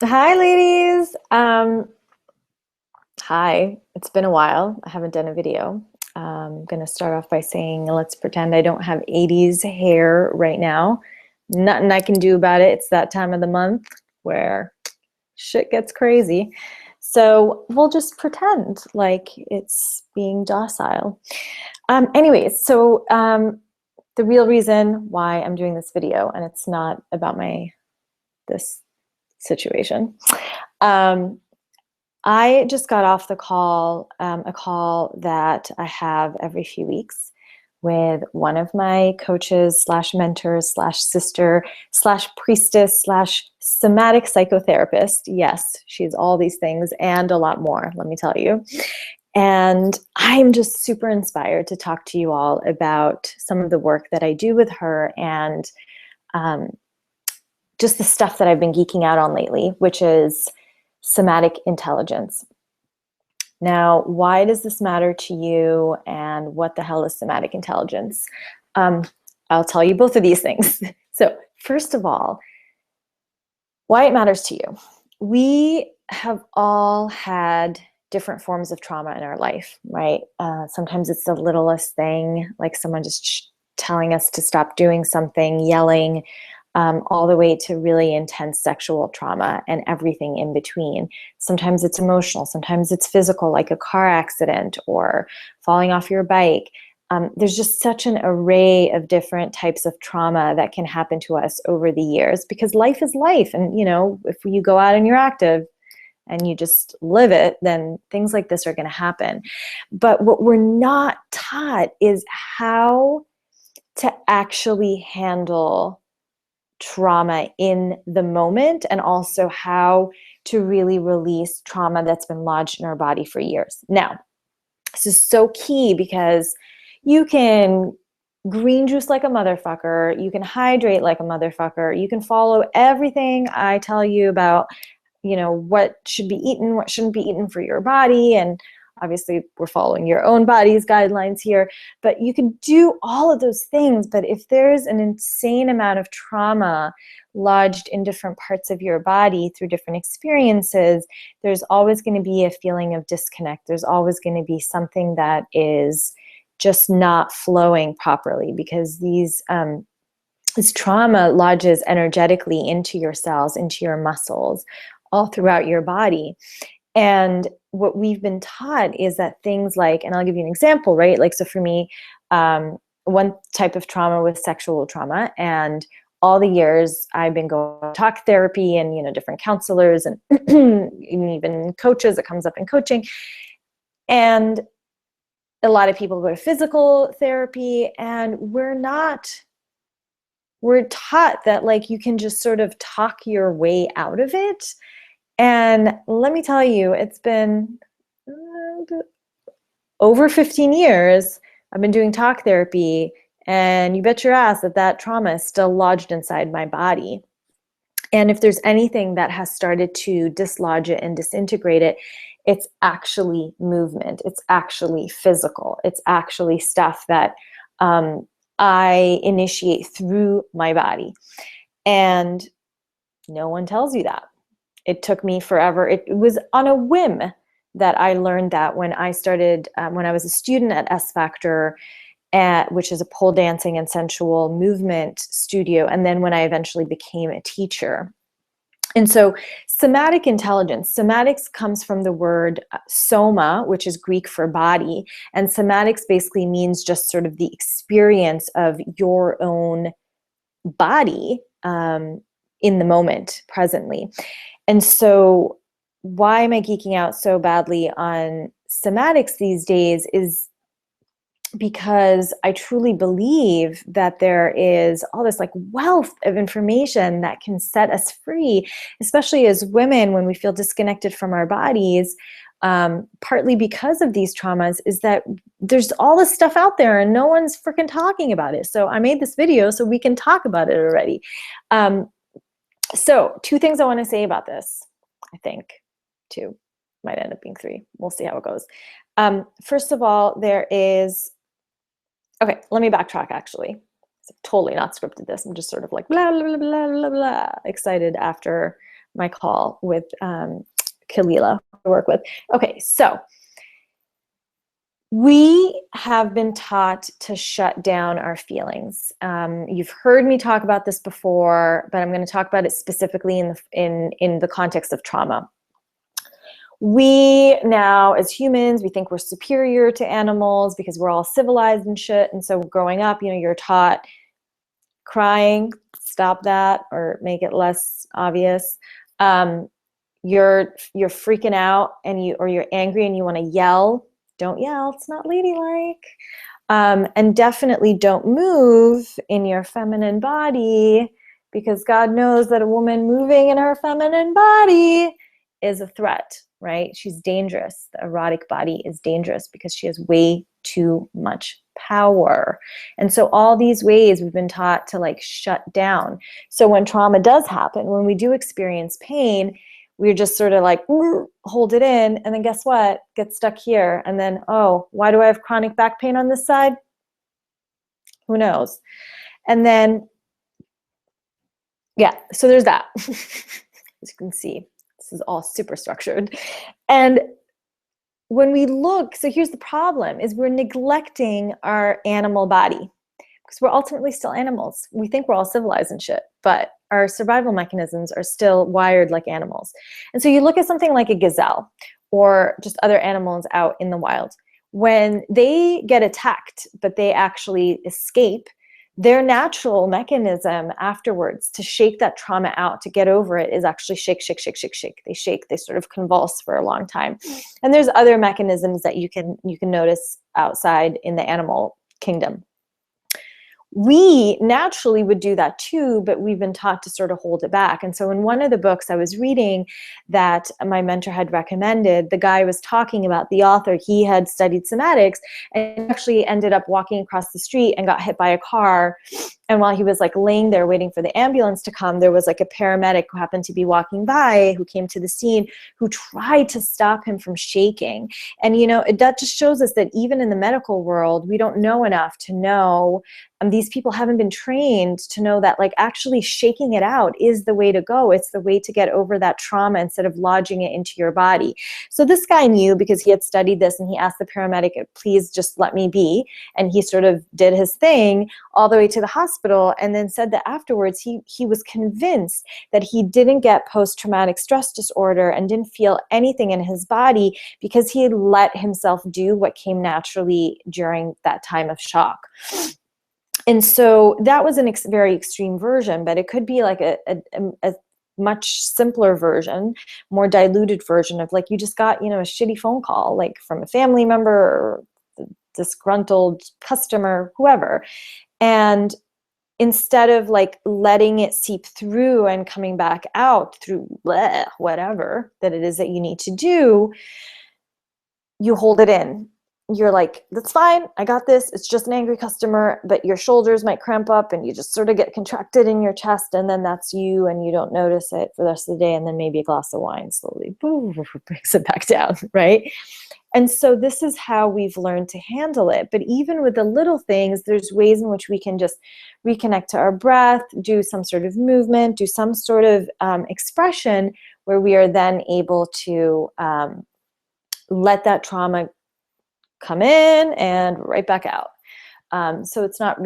Hi, ladies. Hi. It's been a while. I haven't done a video. I'm gonna start off by saying, let's pretend I don't have 80s hair right now. Nothing I can do about it. It's that time of the month where shit gets crazy. So we'll just pretend like it's being docile. The real reason why I'm doing this video, and it's not about this situation. Um, I just got off a call that I have every few weeks with one of my coaches slash mentors slash sister slash priestess slash somatic psychotherapist. Yes, she's all these things and a lot more, let me tell you. And I'm just super inspired to talk to you all about some of the work that I do with her and um, just the stuff that I've been geeking out on lately, which is somatic intelligence. Now, why does this matter to you, and what the hell is somatic intelligence? Um, I'll tell you both of these things. So, first of all, why it matters to you. We have all had different forms of trauma in our life, right? Sometimes it's the littlest thing, like someone just telling us to stop doing something, yelling, all the way to really intense sexual trauma and everything in between. Sometimes it's emotional, sometimes it's physical, like a car accident or falling off your bike. There's just such an array of different types of trauma that can happen to us over the years because life is life. And, you know, if you go out and you're active and you just live it, then things like this are going to happen. But what we're not taught is how to actually handle trauma in the moment, and also how to really release trauma that's been lodged in our body for years. Now, this is so key because you can green juice like a motherfucker, you can hydrate like a motherfucker, you can follow everything I tell you about, you know, what should be eaten, what shouldn't be eaten for your body. And obviously we're following your own body's guidelines here, but you can do all of those things. But if there's an insane amount of trauma lodged in different parts of your body through different experiences, there's always going to be a feeling of disconnect. There's always going to be something that is just not flowing properly because this trauma lodges energetically into your cells, into your muscles, all throughout your body. And what we've been taught is that things like, and I'll give you an example, right? Like, so for me, one type of trauma was sexual trauma. And all the years I've been going to talk therapy and, you know, different counselors and even coaches, it comes up in coaching. And a lot of people go to physical therapy, and we're taught that like you can just sort of talk your way out of it. And let me tell you, it's been over 15 years I've been doing talk therapy, and you bet your ass that that trauma is still lodged inside my body. And if there's anything that has started to dislodge it and disintegrate it, it's actually movement. It's actually physical. It's actually stuff that I initiate through my body. And no one tells you that. It took me forever. It was on a whim that I learned that when I started, when I was a student at S Factor, which is a pole dancing and sensual movement studio, and then when I eventually became a teacher. And so somatic intelligence, somatics comes from the word soma, which is Greek for body. And somatics basically means just sort of the experience of your own body in the moment, presently. And so why am I geeking out so badly on somatics these days is because I truly believe that there is all this like wealth of information that can set us free, especially as women when we feel disconnected from our bodies, partly because of these traumas, is that there's all this stuff out there and no one's freaking talking about it. So I made this video so we can talk about it already. So two things I want to say about this. I think two, might end up being three. We'll see how it goes. First of all, okay, let me backtrack actually. It's totally not scripted this. I'm just sort of like blah, blah, blah, blah, blah, blah, excited after my call with Kalila, I work with. Okay, so we have been taught to shut down our feelings. You've heard me talk about this before, but I'm going to talk about it specifically in the context of trauma. We now, as humans, we think we're superior to animals because we're all civilized and shit. And so growing up, you're taught crying, stop that, or make it less obvious. You're freaking out and you're angry and you want to yell. Don't yell, it's not ladylike. And definitely don't move in your feminine body, because God knows that a woman moving in her feminine body is a threat, right? She's dangerous. The erotic body is dangerous because she has way too much power. And so all these ways we've been taught to like shut down. So when trauma does happen, when we do experience pain, we're just sort of like, hold it in. And then guess what? Get stuck here. And then, oh, why do I have chronic back pain on this side? Who knows? And then, yeah, so there's that. As you can see, this is all super structured. And when we look, so here's the problem, is we're neglecting our animal body, because we're ultimately still animals. We think we're all civilized and shit, but our survival mechanisms are still wired like animals. And so you look at something like a gazelle or just other animals out in the wild. When they get attacked, but they actually escape, their natural mechanism afterwards to shake that trauma out, to get over it, is actually shake, shake, shake, shake, shake. They shake, they sort of convulse for a long time. And there's other mechanisms that you can notice outside in the animal kingdom. We naturally would do that too, but we've been taught to sort of hold it back. And so in one of the books I was reading that my mentor had recommended, the guy was talking about, the author, he had studied somatics and actually ended up walking across the street and got hit by a car. And while he was like laying there waiting for the ambulance to come, there was like a paramedic who happened to be walking by, who came to the scene, who tried to stop him from shaking. And that just shows us that even in the medical world, we don't know enough to know, these people haven't been trained to know that like actually shaking it out is the way to go. It's the way to get over that trauma instead of lodging it into your body. So this guy knew, because he had studied this, and he asked the paramedic, please just let me be. And he sort of did his thing all the way to the hospital, and then said that afterwards he was convinced that he didn't get post-traumatic stress disorder and didn't feel anything in his body because he had let himself do what came naturally during that time of shock. And so that was a very extreme version, but it could be like a much simpler version, more diluted version of like, you just got, a shitty phone call, like from a family member or a disgruntled customer, whoever. And instead of like letting it seep through and coming back out through whatever that it is that you need to do, you hold it in. You're like, that's fine, I got this, it's just an angry customer, but your shoulders might cramp up and you just sort of get contracted in your chest, and then that's you, and you don't notice it for the rest of the day, and then maybe a glass of wine slowly brings it back down, right? And so this is how we've learned to handle it. But even with the little things, there's ways in which we can just reconnect to our breath, do some sort of movement, do some sort of expression where we are then able to let that trauma come in and right back out. So it's not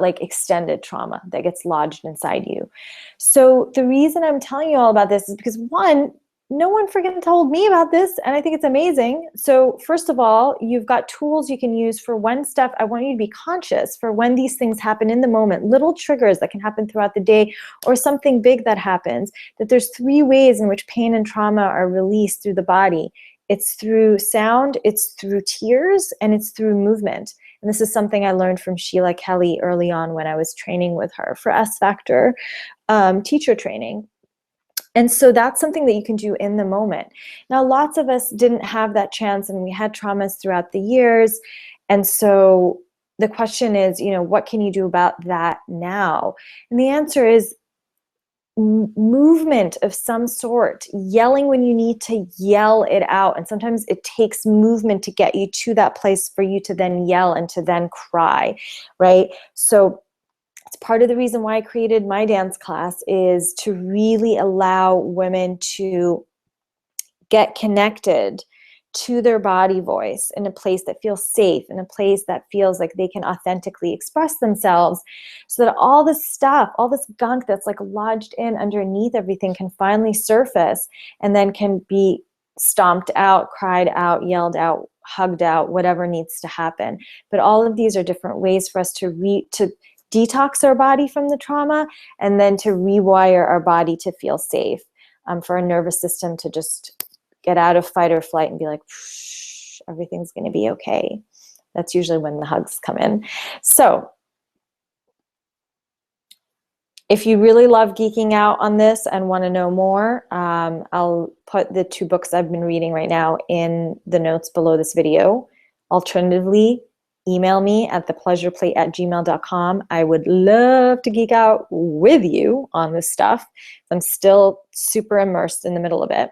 like extended trauma that gets lodged inside you. So the reason I'm telling you all about this is because, one, no one freaking told me about this, and I think it's amazing. So first of all, you've got tools you can use for when stuff, I want you to be conscious for when these things happen in the moment, little triggers that can happen throughout the day, or something big that happens, that there's 3 ways in which pain and trauma are released through the body. It's through sound, it's through tears, and it's through movement. And this is something I learned from Sheila Kelly early on when I was training with her for S-Factor teacher training. And so that's something that you can do in the moment. Now, lots of us didn't have that chance, and we had traumas throughout the years. And so the question is, what can you do about that now? And the answer is movement of some sort, yelling when you need to yell it out. And sometimes it takes movement to get you to that place for you to then yell and to then cry, right? So It's part of the reason why I created my dance class, is to really allow women to get connected to their body voice in a place that feels safe, in a place that feels like they can authentically express themselves, so that all this stuff, all this gunk that's like lodged in underneath everything can finally surface and then can be stomped out, cried out, yelled out, hugged out, whatever needs to happen. But all of these are different ways for us to detox our body from the trauma, and then to rewire our body to feel safe, for our nervous system to just get out of fight or flight and be like, everything's going to be okay. That's usually when the hugs come in. So if you really love geeking out on this and want to know more, I'll put the 2 books I've been reading right now in the notes below this video. Alternatively, email me at thepleasureplate@gmail.com. I would love to geek out with you on this stuff. I'm still super immersed in the middle of it.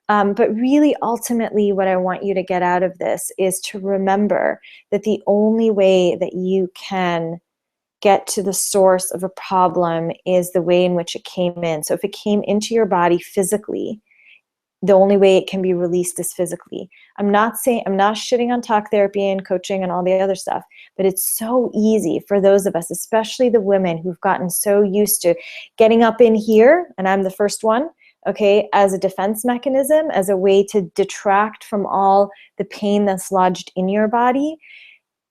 But really, ultimately, what I want you to get out of this is to remember that the only way that you can get to the source of a problem is the way in which it came in. So if it came into your body physically, the only way it can be released is physically. I'm not shitting on talk therapy and coaching and all the other stuff, but it's so easy for those of us, especially the women who've gotten so used to getting up in here, and I'm the first one, okay, as a defense mechanism, as a way to detract from all the pain that's lodged in your body.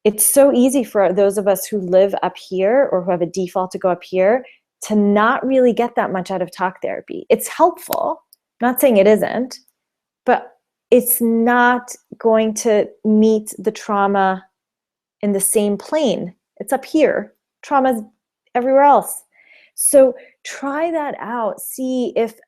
It's so easy for those of us who live up here or who have a default to go up here to not really get that much out of talk therapy. It's helpful. I'm not saying it isn't, but it's not going to meet the trauma in the same plane. It's up here. Trauma's everywhere else. So try that out. See if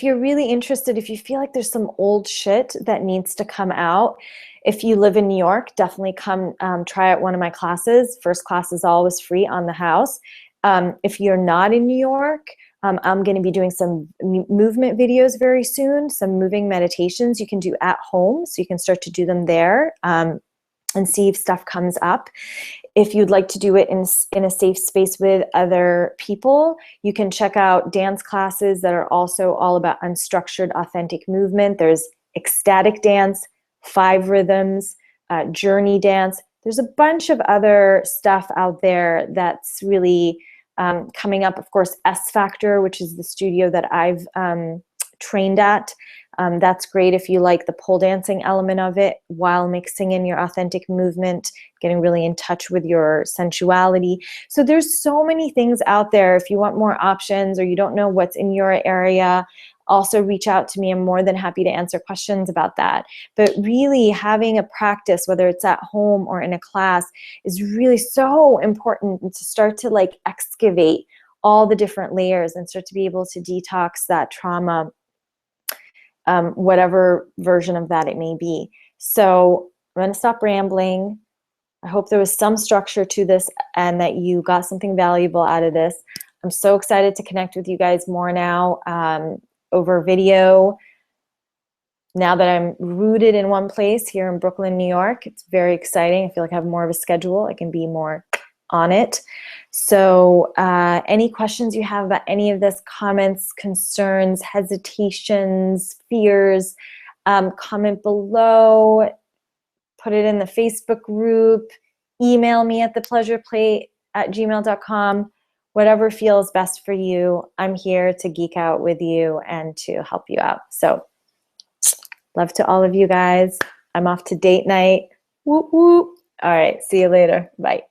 you're really interested, if you feel like there's some old shit that needs to come out. If you live in New York, definitely come try out one of my classes. First class is always free on the house. If you're not in New York, I'm going to be doing some movement videos very soon, some moving meditations you can do at home. So you can start to do them there and see if stuff comes up. If you'd like to do it in a safe space with other people, you can check out dance classes that are also all about unstructured, authentic movement. There's ecstatic dance, 5 rhythms, journey dance. There's a bunch of other stuff out there that's really coming up. Of course, S Factor, which is the studio that I've trained at. That's great if you like the pole dancing element of it while mixing in your authentic movement, getting really in touch with your sensuality. So there's so many things out there. If you want more options or you don't know what's in your area, also reach out to me. I'm more than happy to answer questions about that. But really having a practice, whether it's at home or in a class, is really so important to start to like excavate all the different layers and start to be able to detox that trauma, whatever version of that it may be. So I'm going to stop rambling. I hope there was some structure to this and that you got something valuable out of this. I'm so excited to connect with you guys more now over video. Now that I'm rooted in one place here in Brooklyn, New York, it's very exciting. I feel like I have more of a schedule. I can be more on it. So any questions you have about any of this, comments, concerns, hesitations, fears, comment below, put it in the Facebook group, email me at thepleasureplate@gmail.com, whatever feels best for you. I'm here to geek out with you and to help you out. So love to all of you guys. I'm off to date night. Whoop, whoop. All right, see you later. Bye.